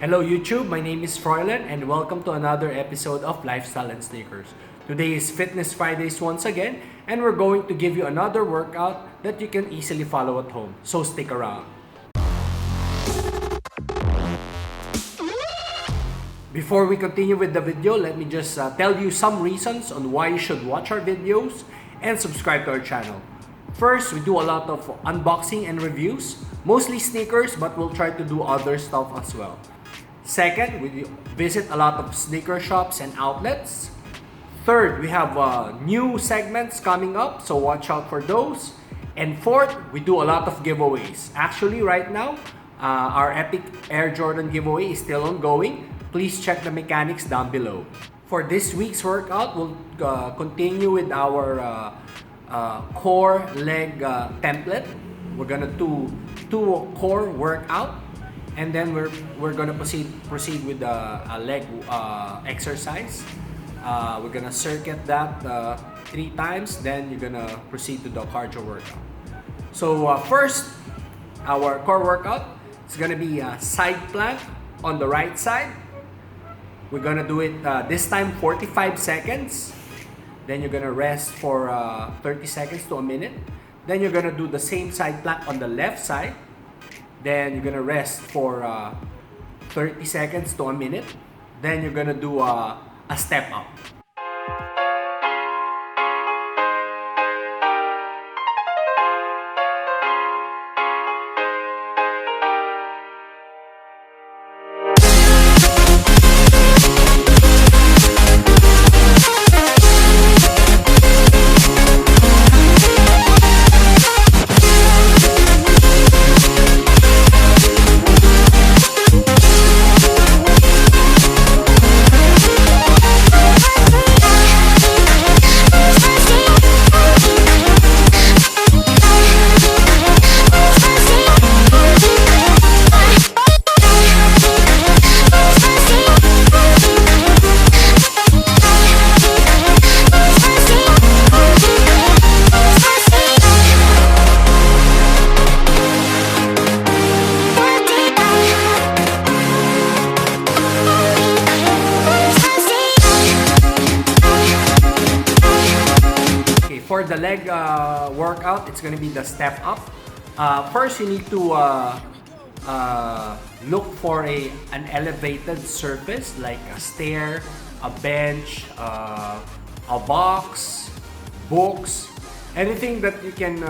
Hello YouTube, my name is Froilan and welcome to another episode of Lifestyle and Sneakers. Today is Fitness Fridays once again and we're going to give you another workout that you can easily follow at home. So stick around. Before we continue with the video, let me just tell you some reasons on why you should watch our videos and subscribe to our channel. First, we do a lot of unboxing and reviews, mostly sneakers, but we'll try to do other stuff as well. Second, we visit a lot of sneaker shops and outlets. Third, we have new segments coming up, so watch out for those. And fourth, we do a lot of giveaways. Actually, right now, our Epic Air Jordan giveaway is still ongoing. Please check the mechanics down below. For this week's workout, we'll continue with our core leg template. We're gonna do two core workout. And then we're gonna proceed with a leg exercise. We're gonna circuit that 3 times. Then you're gonna proceed to the cardio workout. So first, our core workout is gonna be a side plank on the right side. We're gonna do it this time 45 seconds. Then you're gonna rest for 30 seconds to a minute. Then you're gonna do the same side plank on the left side. Then you're gonna rest for 30 seconds to a minute. Then you're gonna do a step up. For the leg workout, it's gonna be the step up. First, you need to look for an elevated surface like a stair, a bench, a box, books, anything that you can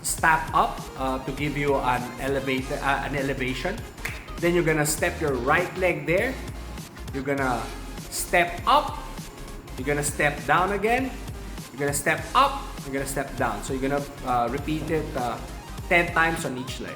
stack up to give you an elevation. Then you're gonna step your right leg there. You're gonna step up. You're gonna step down again. You're gonna step up, you're gonna step down. So you're gonna repeat it 10 times on each leg.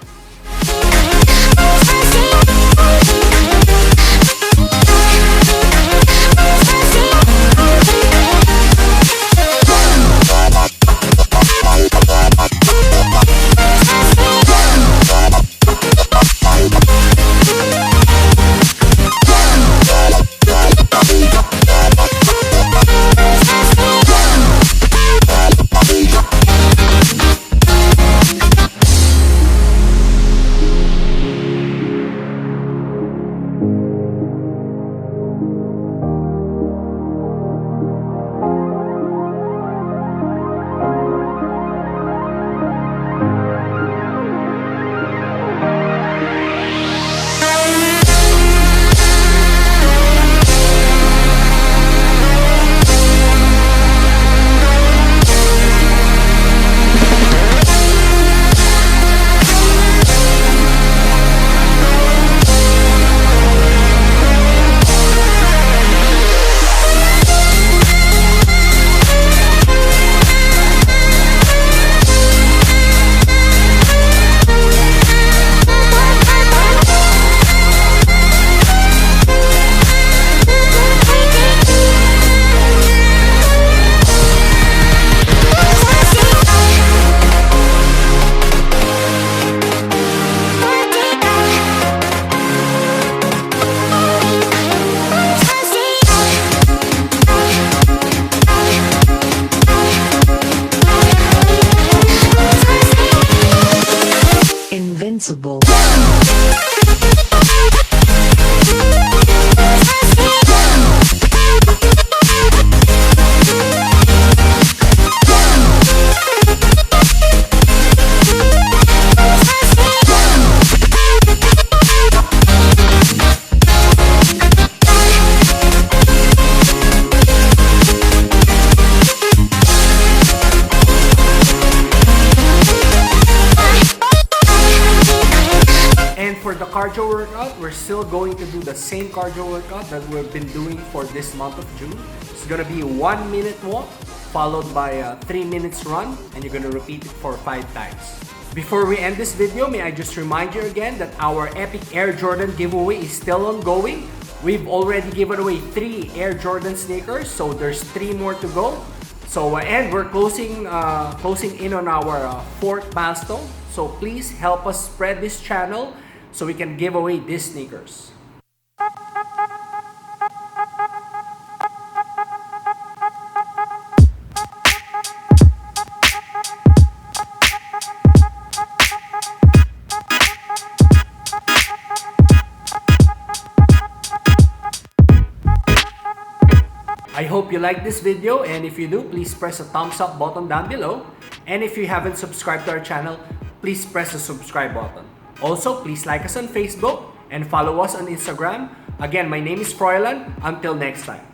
we're still going to do the same cardio workout that we've been doing for this month of June. It's gonna be 1 minute walk followed by a 3 minutes run, and you're gonna repeat it for 5 times. Before we end this video, may I just remind you again that our Epic Air Jordan giveaway is still ongoing. We've already given away 3 Air Jordan sneakers, so there's 3 more to go. So and we're closing in on our 4th milestone. So please help us spread this channel so we can give away these sneakers. I hope you like this video, and if you do, please press a thumbs up button down below. And if you haven't subscribed to our channel, please press the subscribe button. Also, please like us on Facebook and follow us on Instagram. Again, my name is Froilan. Until next time.